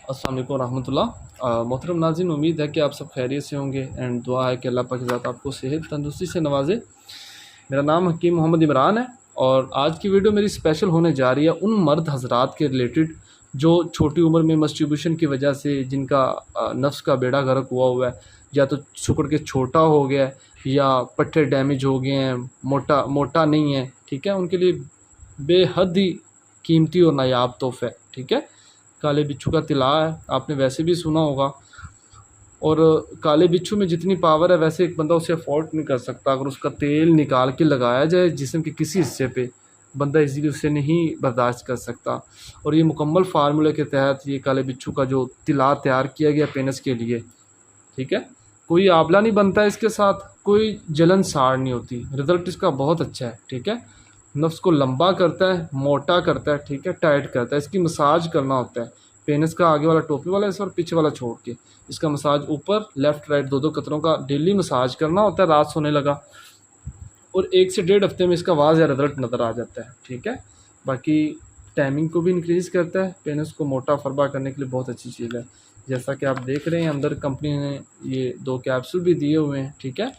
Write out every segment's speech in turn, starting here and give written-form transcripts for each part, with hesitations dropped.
अस्सलाम वालेकुम रहमतुल्लाह। मोहतरम नाज़रीन, उम्मीद है कि आप सब खैरियत से होंगे एंड दुआ है कि अल्लाह पाक की ज़ात आपको सेहत तंदुरुस्ती से नवाजे। मेरा नाम हकीम मोहम्मद इमरान है और आज की वीडियो मेरी स्पेशल होने जा रही है उन मर्द हजरात के रिलेटेड जो छोटी उम्र में मस्टरबेशन की वजह से जिनका नफ्स का बेड़ा गर्क हुआ है, या तो सुकड़ के छोटा हो गया है या पट्टे डैमेज हो गए हैं, मोटा मोटा नहीं है, ठीक है। उनके लिए बेहद ही कीमती और नायाब तोहफ़ा है, ठीक है। काले बिच्छू का तिला है, आपने वैसे भी सुना होगा। और काले बिच्छू में जितनी पावर है वैसे एक बंदा उसे अफोर्ड नहीं कर सकता। अगर उसका तेल निकाल के लगाया जाए जिस्म के किसी हिस्से पे, बंदा इजीली उसे नहीं बर्दाश्त कर सकता। और ये मुकम्मल फार्मूले के तहत ये काले बिच्छू का जो तिला तैयार किया गया पेनिस के लिए, ठीक है। कोई आंवला नहीं बनता है इसके साथ, कोई जलन साड़ नहीं होती। रिज़ल्ट इसका बहुत अच्छा है, ठीक है। नफ्स को लंबा करता है, मोटा करता है, ठीक है, टाइट करता है। इसकी मसाज करना होता है, पेनिस का आगे वाला टोपी वाला हिस्सा और पीछे वाला छोड़ के इसका मसाज ऊपर लेफ़्ट राइट दो कतरों का डेली मसाज करना होता है रात सोने लगा। और 1 से 1.5 हफ्ते में इसका वाज़ रिज़ल्ट नज़र आ जाता है, ठीक है। बाकी टाइमिंग को भी इंक्रीज़ करता है, पेनिस को मोटा फरबा करने के लिए बहुत अच्छी चीज़ है। जैसा कि आप देख रहे हैं अंदर कंपनी ने ये 2 कैप्सूल भी दिए हुए हैं, ठीक है।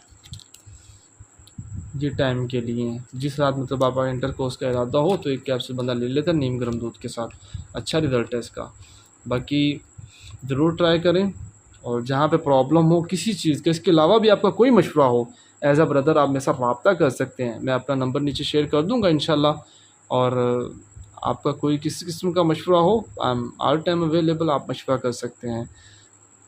ये टाइम के लिए हैं, जिस रात मतलब आपका इंटरकोर्स का इरादा हो तो एक कैप्सूल बंदा ले लेता है नीम गर्म दूध के साथ। अच्छा रिज़ल्ट है इसका। बाकी ज़रूर ट्राई करें। और जहाँ पे प्रॉब्लम हो किसी चीज़ का, इसके अलावा भी आपका कोई मशवरा हो एज़ अ ब्रदर, आप मेरे साथ रब्ता कर सकते हैं। मैं अपना नंबर नीचे शेयर कर दूँगा इंशाल्लाह। और आपका कोई किसी किस्म का मशवरा हो, I am all time available, आप मशवरा कर सकते हैं।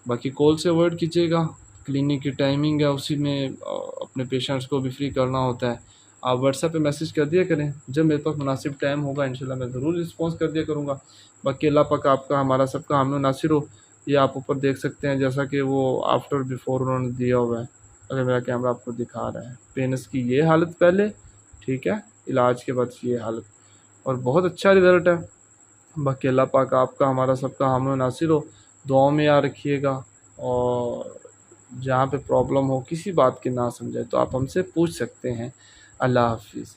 बाकी कॉल से अवॉइड कीजिएगा। क्लिनिक की टाइमिंग है, उसी में अपने पेशेंट्स को भी फ्री करना होता है। आप व्हाट्सएप पे मैसेज कर दिया करें, जब मेरे पास मुनासिब टाइम होगा इंशाल्लाह मैं ज़रूर रिस्पॉन्स कर दिया करूँगा। बाकी अल्लाह पाक आपका हमारा सबका हामी नासिर हो। ये आप ऊपर देख सकते हैं जैसा कि वो आफ्टर बिफोर उन्होंने दिया हुआ है। अगर मेरा कैमरा आपको दिखा रहा है, पेनिस की ये हालत पहले, ठीक है, इलाज के बाद ये हालत, और बहुत अच्छा रिज़ल्ट है। बाकी अल्लाह पाक आपका हमारा सबका हामी नासिर हो। दुआओं में याद रखिएगा। और जहाँ पे प्रॉब्लम हो किसी बात की ना समझे तो आप हमसे पूछ सकते हैं। अल्लाह हाफिज़।